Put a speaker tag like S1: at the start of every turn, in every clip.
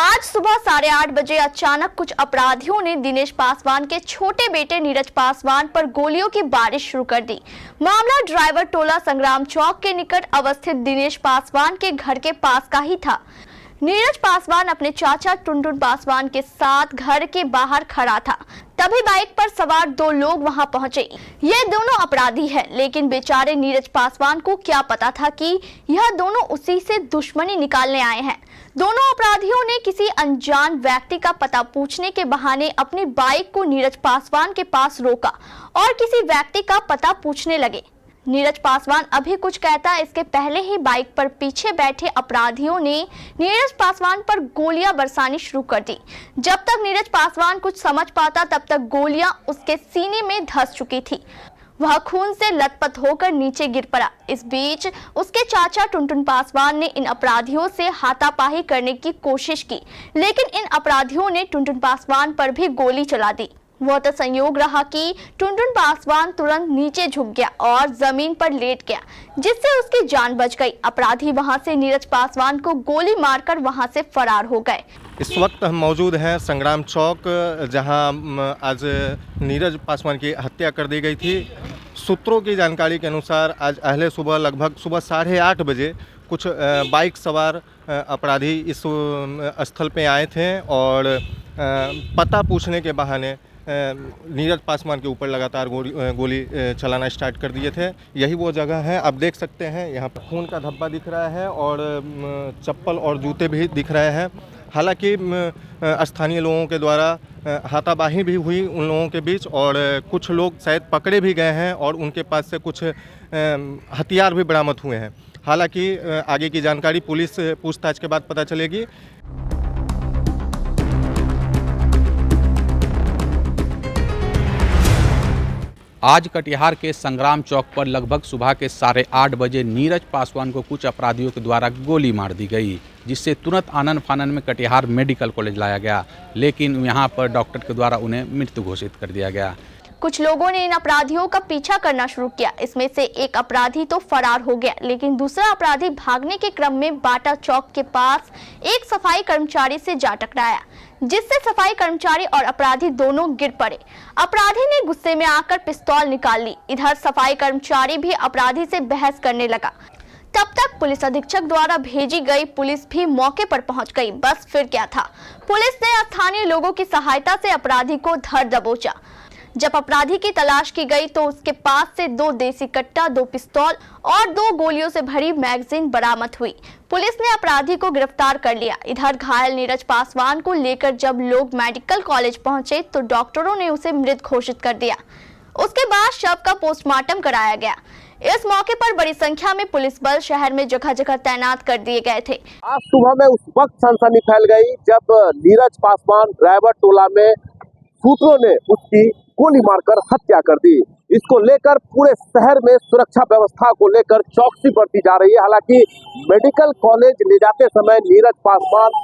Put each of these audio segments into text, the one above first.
S1: आज सुबह 8:30 बजे अचानक कुछ अपराधियों ने दिनेश पासवान के छोटे बेटे नीरज पासवान पर गोलियों की बारिश शुरू कर दी। मामला ड्राइवर टोला संग्राम चौक के निकट अवस्थित दिनेश पासवान के घर के पास का ही था। नीरज पासवान अपने चाचा टुनटुन पासवान के साथ घर के बाहर खड़ा था, तभी बाइक पर सवार दो लोग वहां पहुंचे। ये दोनों अपराधी हैं, लेकिन बेचारे नीरज पासवान को क्या पता था कि यह दोनों उसी से दुश्मनी निकालने आए हैं। दोनों अपराधियों ने किसी अनजान व्यक्ति का पता पूछने के बहाने अपनी बाइक को नीरज पासवान के पास रोका और किसी व्यक्ति का पता पूछने लगे। नीरज पासवान अभी कुछ कहता, इसके पहले ही बाइक पर पीछे बैठे अपराधियों ने नीरज पासवान पर गोलियां बरसानी शुरू कर दी। जब तक नीरज पासवान कुछ समझ पाता तब तक गोलियां उसके सीने में धंस चुकी थी। वह खून से लथपथ होकर नीचे गिर पड़ा। इस बीच उसके चाचा टुनटुन पासवान ने इन अपराधियों से हाथापाई करने की कोशिश की, लेकिन इन अपराधियों ने टुनटुन पासवान पर भी गोली चला दी। वह तो संयोग रहा कि टुनटुन पासवान तुरंत नीचे झुक गया और जमीन पर लेट गया, जिससे उसकी जान बच गई। अपराधी वहां से नीरज पासवान को गोली मारकर वहां से फरार हो गए।
S2: इस वक्त हम मौजूद हैं संग्राम चौक, जहां आज नीरज पासवान की हत्या कर दी गई थी। सूत्रों की जानकारी के अनुसार आज अहले सुबह लगभग सुबह 8:30 बजे कुछ बाइक सवार अपराधी इस स्थल पे आए थे और पता पूछने के बहाने नीरज पासवान के ऊपर लगातार गोली चलाना स्टार्ट कर दिए थे। यही वो जगह है, आप देख सकते हैं यहाँ पर खून का धब्बा दिख रहा है और चप्पल और जूते भी दिख रहे हैं। हालांकि स्थानीय लोगों के द्वारा हाथापाई भी हुई उन लोगों के बीच और कुछ लोग शायद पकड़े भी गए हैं और उनके पास से कुछ हथियार भी बरामद हुए हैं। हालांकि आगे की जानकारी पुलिस पूछताछ के बाद पता चलेगी।
S3: आज कटिहार के संग्राम चौक पर लगभग सुबह के 8:30 बजे नीरज पासवान को कुछ अपराधियों के द्वारा गोली मार दी गई, जिससे तुरंत आनन फानन में कटिहार मेडिकल कॉलेज लाया गया, लेकिन यहां पर डॉक्टर के द्वारा उन्हें मृत घोषित कर दिया गया।
S1: कुछ लोगों ने इन अपराधियों का पीछा करना शुरू किया। इसमें से एक अपराधी तो फरार हो गया, लेकिन दूसरा अपराधी भागने के क्रम में बाटा चौक के पास एक सफाई कर्मचारी से जा टकराया, जिससे सफाई कर्मचारी और अपराधी दोनों गिर पड़े। अपराधी ने गुस्से में आकर पिस्तौल निकाल ली। इधर सफाई कर्मचारी भी अपराधी से बहस करने लगा। तब तक पुलिस अधीक्षक द्वारा भेजी गई पुलिस भी मौके पर पहुंच गई। बस फिर क्या था, पुलिस ने स्थानीय लोगों की सहायता से अपराधी को धर दबोचा। जब अपराधी की तलाश की गई तो उसके पास से 2 देसी कट्टा, 2 पिस्तौल और 2 गोलियों से भरी मैगजीन बरामद हुई। पुलिस ने अपराधी को गिरफ्तार कर लिया। इधर घायल नीरज पासवान को लेकर जब लोग मेडिकल कॉलेज पहुंचे तो डॉक्टरों ने उसे मृत घोषित कर दिया। उसके बाद शव का पोस्टमार्टम कराया गया। इस मौके पर बड़ी संख्या में पुलिस बल शहर में जगह जगह तैनात कर दिए गए थे।
S4: आज सुबह में उस वक्त सनसनी फैल गई जब नीरज पासवान ड्राइवर टोला में सूत्रों ने उसकी गोली मारकर हत्या कर दी। इसको लेकर पूरे शहर में सुरक्षा व्यवस्था को लेकर चौकसी बरती जा रही है। हालांकि मेडिकल कॉलेज ले जाते समय नीरज पासवान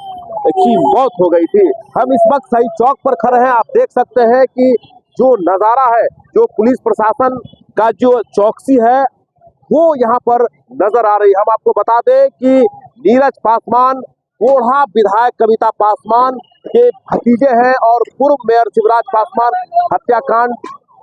S4: की मौत हो गई थी। हम इस वक्त सही चौक पर खड़े हैं। आप देख सकते हैं कि जो नजारा है, जो पुलिस प्रशासन का जो चौकसी है, वो यहाँ पर नजर आ रही है। हम आपको बता दें कि नीरज पासवान कोढ़ा विधायक कविता पासवान के भतीजे हैं और पूर्व मेयर शिवराज पासवान हत्याकांड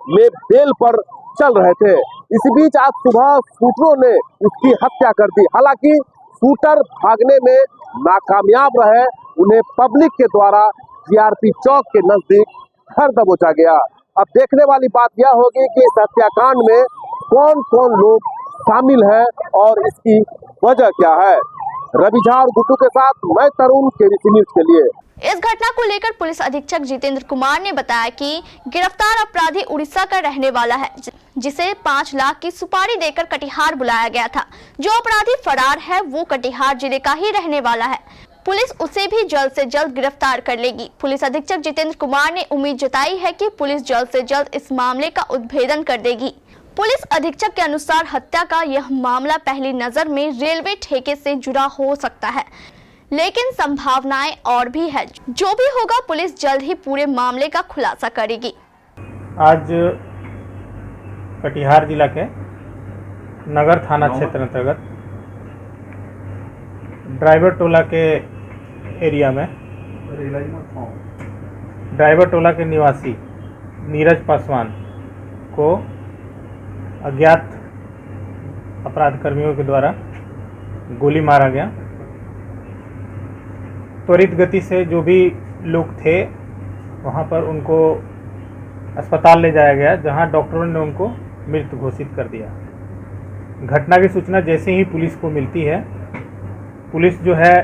S4: में बेल पर चल रहे थे। इसी बीच आज सुबह शूटरों ने उसकी हत्या कर दी। हालांकि शूटर भागने में नाकामयाब रहे, उन्हें पब्लिक के द्वारा जीआरपी चौक के नजदीक धर दबोचा गया। अब देखने वाली बात यह होगी कि इस हत्याकांड में कौन कौन लोग शामिल है और इसकी वजह क्या है। रवि झा और गुड्डू के साथ मैं तरुण, केबीसी न्यूज के लिए।
S1: इस घटना को लेकर पुलिस अधीक्षक जितेंद्र कुमार ने बताया कि गिरफ्तार अपराधी उड़ीसा का रहने वाला है, जिसे 5 लाख की सुपारी देकर कटिहार बुलाया गया था। जो अपराधी फरार है वो कटिहार जिले का ही रहने वाला है। पुलिस उसे भी जल्द से जल्द गिरफ्तार कर लेगी। पुलिस अधीक्षक जितेंद्र कुमार ने उम्मीद जताई है कि पुलिस जल्द से जल्द इस मामले का उद्भेदन कर देगी। पुलिस अधीक्षक के अनुसार हत्या का यह मामला पहली नजर में रेलवे ठेके से जुड़ा हो सकता है, लेकिन संभावनाएं और भी है। जो भी होगा पुलिस जल्द ही पूरे मामले का खुलासा करेगी।
S5: आज कटिहार जिला के नगर थाना क्षेत्र अंतर्गत ड्राइवर टोला के एरिया में ड्राइवर टोला के निवासी नीरज पासवान को अज्ञात अपराध कर्मियों के द्वारा गोली मारा गया। त्वरित गति से जो भी लोग थे वहां पर उनको अस्पताल ले जाया गया, जहां डॉक्टरों ने उनको मृत घोषित कर दिया। घटना की सूचना जैसे ही पुलिस को मिलती है, पुलिस जो है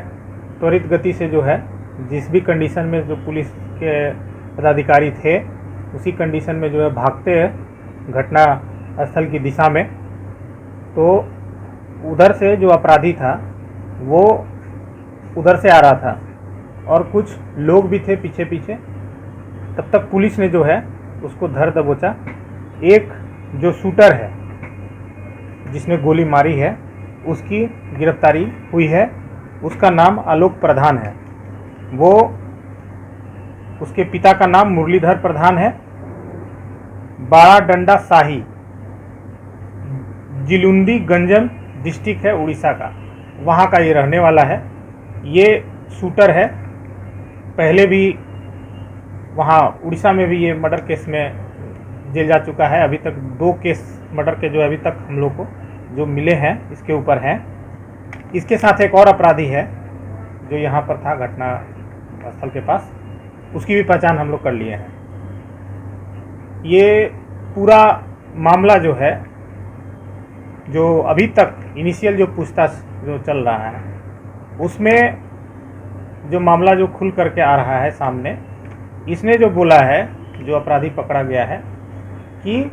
S5: त्वरित गति से जो है जिस भी कंडीशन में जो पुलिस के पदाधिकारी थे उसी कंडीशन में जो है भागते हैं घटना स्थल की दिशा में। तो उधर से जो अपराधी था वो उधर से आ रहा था और कुछ लोग भी थे पीछे पीछे। तब तक पुलिस ने जो है उसको धर दबोचा। एक जो शूटर है जिसने गोली मारी है उसकी गिरफ्तारी हुई है। उसका नाम आलोक प्रधान है। वो उसके पिता का नाम मुरलीधर प्रधान है। बाड़ा डंडा शाही जिलुंडी गंजम डिस्ट्रिक्ट है उड़ीसा का, वहाँ का ये रहने वाला है। ये शूटर है। पहले भी वहाँ उड़ीसा में भी ये मर्डर केस में जेल जा चुका है। अभी तक 2 केस मर्डर के जो अभी तक हम लोग को जो मिले हैं इसके ऊपर हैं। इसके साथ एक और अपराधी है जो यहाँ पर था घटना स्थल के पास, उसकी भी पहचान हम लोग कर लिए हैं। ये पूरा मामला जो है, जो अभी तक इनिशियल जो पूछताछ जो चल रहा है उसमें जो मामला जो खुल करके आ रहा है सामने, इसने जो बोला है, जो अपराधी पकड़ा गया है, कि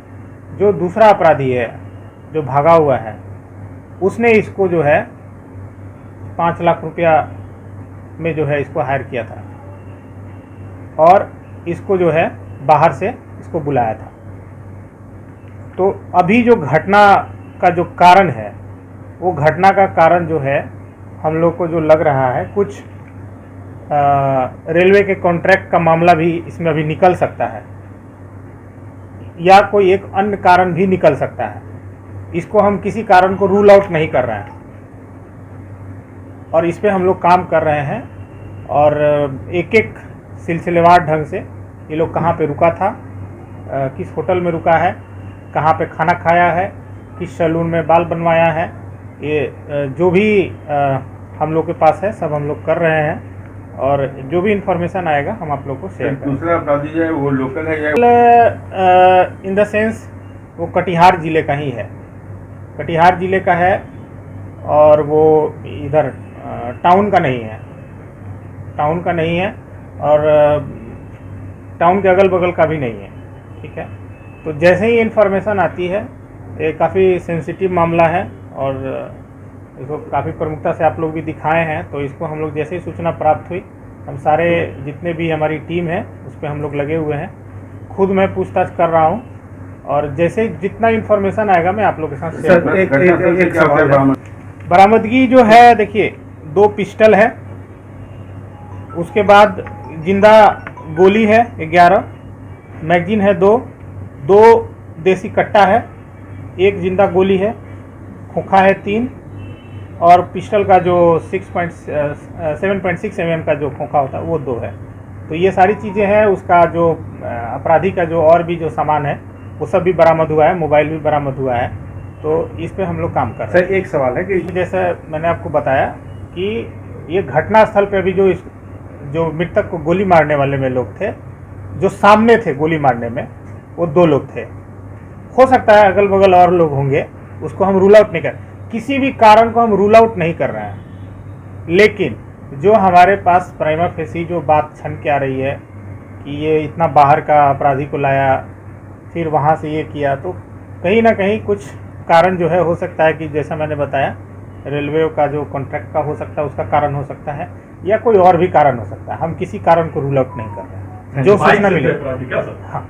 S5: जो दूसरा अपराधी है जो भागा हुआ है उसने इसको जो है 5 लाख रुपया में जो है इसको हायर किया था और इसको जो है बाहर से इसको बुलाया था। तो अभी जो घटना का जो कारण है वो घटना का कारण जो है हम लोग को जो लग रहा है कुछ रेलवे के कॉन्ट्रैक्ट का मामला भी इसमें अभी निकल सकता है या कोई एक अन्य कारण भी निकल सकता है। इसको हम किसी कारण को रूल आउट नहीं कर रहे हैं और इस पे हम लोग काम कर रहे हैं और एक एक सिलसिलेवार ढंग से ये लोग कहाँ पे रुका था, किस होटल में रुका है, कहाँ पे खाना खाया है, किस सैलून में बाल बनवाया है, ये जो भी हम लोग के पास है सब हम लोग कर रहे हैं और जो भी इंफॉर्मेशन आएगा हम आप लोग को शेयर करेंगे।
S6: दूसरा अपराधी जो है वो लोकल है या
S5: इन द सेंस वो कटिहार ज़िले का ही है, कटिहार ज़िले का है और वो इधर टाउन का नहीं है, टाउन का नहीं है और टाउन के अगल बगल का भी नहीं है। ठीक है, तो जैसे ही इन्फॉर्मेशन आती है, ये काफ़ी सेंसिटिव मामला है और इसको काफ़ी प्रमुखता से आप लोग भी दिखाए हैं, तो इसको हम लोग जैसे ही सूचना प्राप्त हुई हम सारे जितने भी हमारी टीम है उस पर हम लोग लगे हुए हैं। खुद मैं पूछताछ कर रहा हूं और जैसे जितना इन्फॉर्मेशन आएगा मैं आप लोग के साथ शेयर करूँगा। बरामदगी जो है देखिए 2 पिस्टल है, उसके बाद जिंदा गोली है 11, मैगजीन है 2 देसी कट्टा है, 1 जिंदा गोली है, खोखा है 3 और पिस्टल का जो 7.6 mm का जो खोखा होता है वो 2 है। तो ये सारी चीज़ें हैं। उसका जो अपराधी का जो और भी जो सामान है वो सब भी बरामद हुआ है, मोबाइल भी बरामद हुआ है। तो इस पे हम लोग काम कर रहे हैं।
S6: सर एक सवाल है कि
S5: जैसे मैंने आपको बताया कि ये घटना स्थल पे अभी जो मृतक को गोली मारने वाले में लोग थे, जो सामने थे गोली मारने में वो 2 लोग थे। हो सकता है अगल बगल और लोग होंगे, उसको हम रूल आउट नहीं कर, किसी भी कारण को हम रूल आउट नहीं कर रहे हैं। लेकिन जो हमारे पास प्राइमा फेसी जो बात छन के आ रही है कि ये इतना बाहर का अपराधी को लाया फिर वहाँ से ये किया, तो कहीं ना कहीं कुछ कारण जो है हो सकता है कि जैसा मैंने बताया रेलवे का जो कॉन्ट्रैक्ट का हो सकता है उसका कारण हो सकता है या कोई और भी कारण हो सकता है। हम किसी कारण को रूल आउट नहीं कर रहे हैं। जो सूचना मिली, हाँ